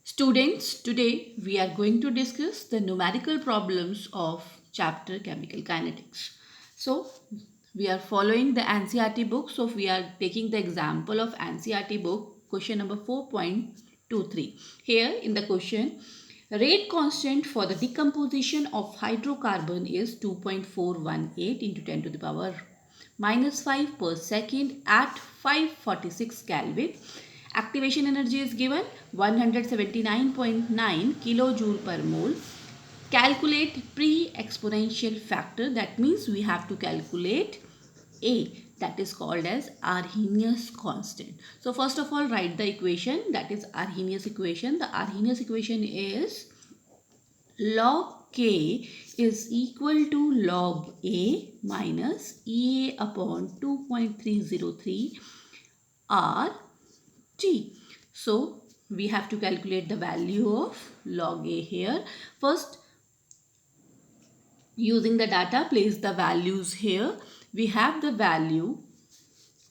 Students, today we are going to discuss the numerical problems of chapter Chemical Kinetics. So, we are following the NCERT book. So, we are taking the example of NCERT book, question number 4.23. Here in the question, rate constant for the decomposition of hydrocarbon is 2.418 into 10 to the power minus 5 per second at 546 Kelvin. Activation energy is given 179.9 kilojoule per mole. Calculate pre-exponential factor. That means we have to calculate A, that is called as Arrhenius constant. So first of all, write the equation, that is Arrhenius equation. The Arrhenius equation is log K is equal to log A minus EA upon 2.303 R T. So we have to calculate the value of log A here. First, using the data, place the values here. We have the value.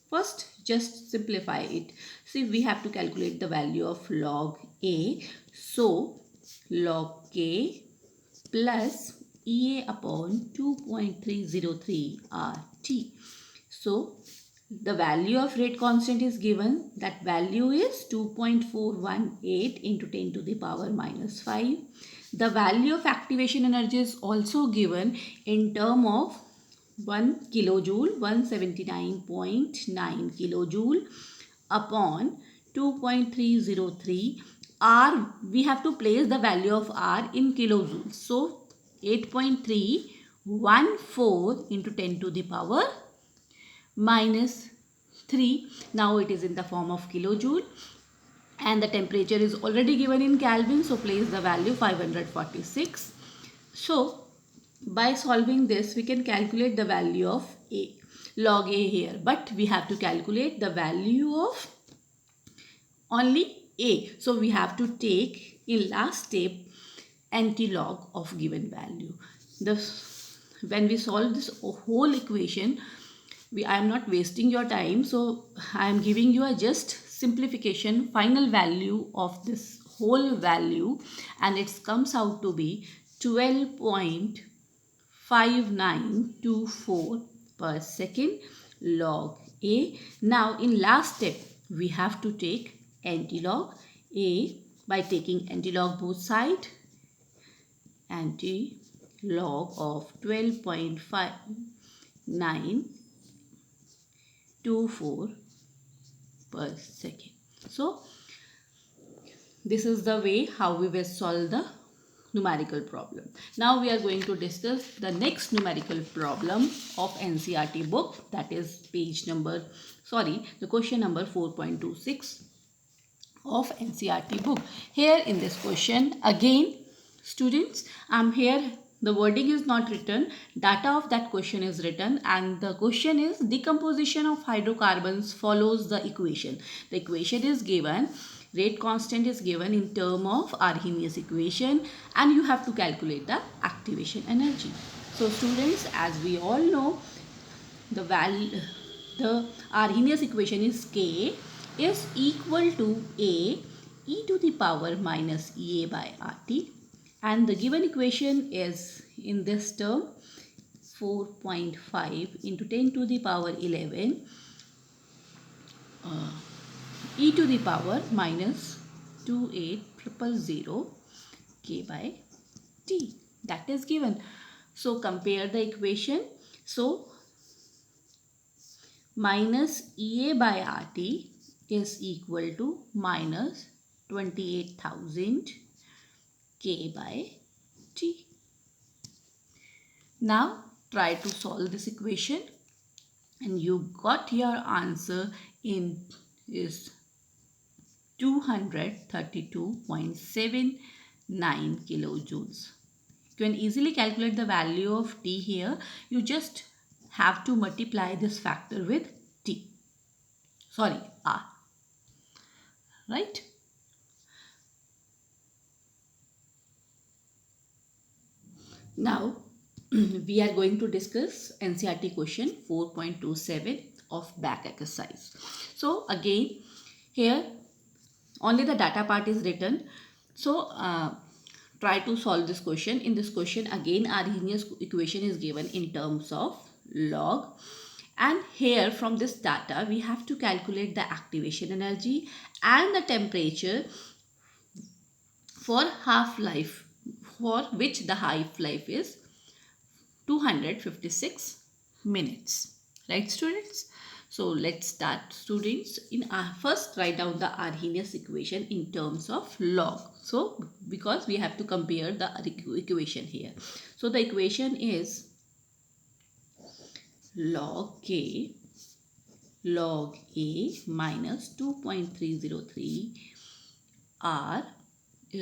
First, just simplify it. See, we have to calculate the value of log A. So, log K plus EA upon 2.303 RT. So, the value of rate constant is given. That value is 2.418 into 10 to the power minus 5. The value of activation energy is also given in term of 1 kilojoule, 179.9 kilojoule upon 2.303 R. We have to place the value of R in kilojoules. So 8.314 into 10 to the power minus 3. Now it is in the form of kilojoule and the temperature is already given in Kelvin. So place the value 546. So by solving this, we can calculate the value of A, log A here. But we have to calculate the value of only A. So we have to take in last step anti-log of given value. When we solve this whole equation, I am not wasting your time. So I am giving you a just simplification final value of this whole value, and it comes out to be 12.5924 per second log A. Now in last step, we have to take anti-log A by taking anti-log both sides. Anti-log of 12.5924 per second. So this is the way how we will solve the numerical problem. Now we are going to discuss the next numerical problem of NCERT book, that is the question number 4.26 of NCERT book. Here in this question, again students, the wording is not written, data of that question is written, and the question is decomposition of hydrocarbons follows the equation. The equation is given, rate constant is given in term of Arrhenius equation, and you have to calculate the activation energy. So students, as we all know, the Arrhenius equation is K is equal to A e to the power minus EA by RT, and the given equation is in this term 4.5 into 10 to the power 11 e to the power minus 28000 K by T. That is given. So compare the equation. So minus EA by RT is equal to minus 28,000 K by T. Now try to solve this equation, and you got your answer in is 232.79 kilojoules. You can easily calculate the value of T here. You just have to multiply this factor with R. Right? Now we are going to discuss NCERT question 4.27 of back exercise. So again, here only the data part is written. So try to solve this question. In this question again Arrhenius equation is given in terms of log, and here from this data we have to calculate the activation energy and the temperature for half-life, for which the half-life is 256 minutes. Right, students? So let's start, students. In first write down the Arrhenius equation in terms of log. So because we have to compare the equation here. So the equation is log K log A minus 2.303 R,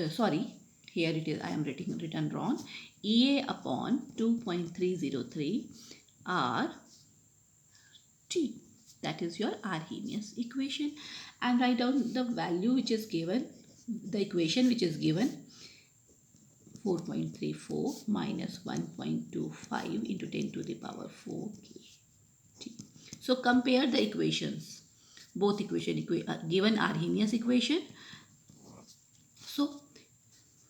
sorry, here it is, I am written wrong, EA upon 2.303 R T. That is your Arrhenius equation, and write down the value which is given, the equation which is given, 4.34 minus 1.25 into 10 to the power 4 kT. So compare the equations, both equation given Arrhenius equation. So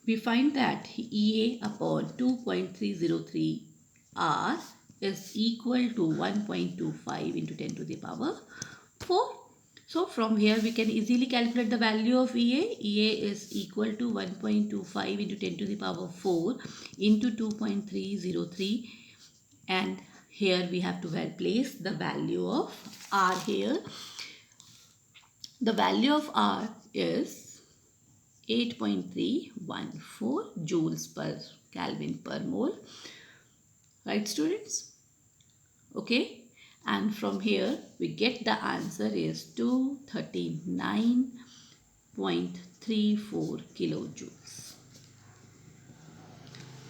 we find that EA upon 2.303 R is equal to 1.25 into 10 to the power 4. So from here we can easily calculate the value of EA. EA is equal to 1.25 into 10 to the power 4 into 2.303, and here we have to place the value of R here. The value of R is 8.314 joules per Kelvin per mole. Right, students? Okay, and from here we get the answer is 239.34 kilojoules.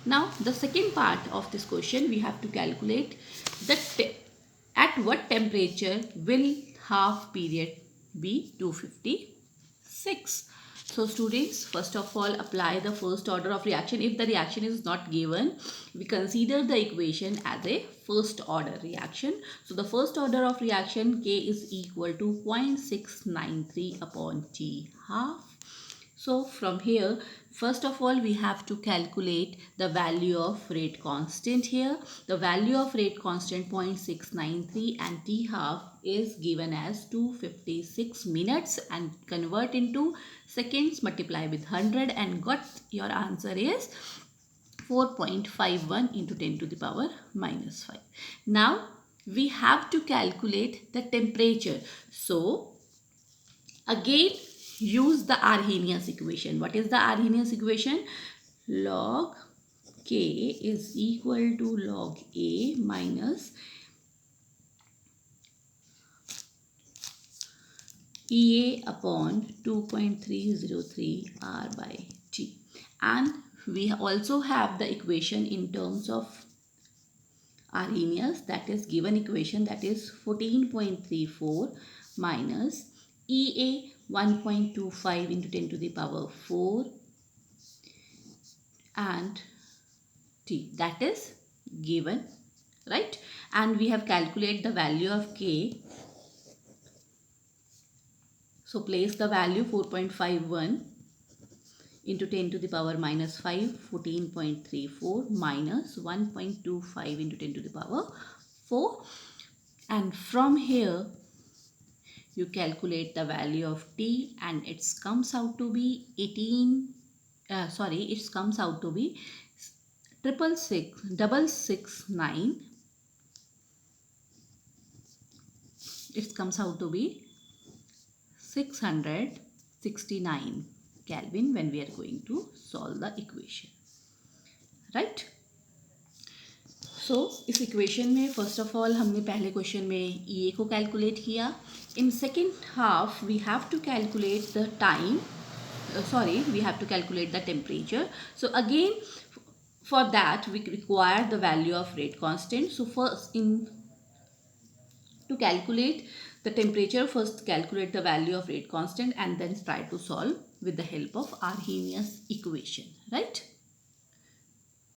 Now the second part of this question, we have to calculate at what temperature will half period be 256. So students, first of all apply the first order of reaction. If the reaction is not given, we consider the equation as a first order reaction. So the first order of reaction, K is equal to 0.693 upon T half. So from here, first of all we have to calculate the value of rate constant here. The value of rate constant 0.693 and T half is given as 256 minutes, and convert into seconds, multiply with 100 and got your answer is 4.51 into 10 to the power minus 5. Now we have to calculate the temperature. So again use the Arrhenius equation. What is the Arrhenius equation? Log K is equal to log A minus EA upon 2.303 R by T. And we also have the equation in terms of Arrhenius, that is given equation, that is 14.34 minus EA 1.25 into 10 to the power 4 and T, that is given, right? And we have calculated the value of K. So place the value 4.51 into 10 to the power minus 5, 14.34 minus 1.25 into 10 to the power 4, and from here you calculate the value of T, and it comes out to be 669. It comes out to be 669 Kelvin when we are going to solve the equation, right? So इस equation में first of all हमने पहले question में EA को calculate किया. In second half we have to calculate the time, we have to calculate the temperature. So again for that we require the value of rate constant. So first to calculate the temperature, first calculate the value of rate constant and then try to solve with the help of Arrhenius equation, right?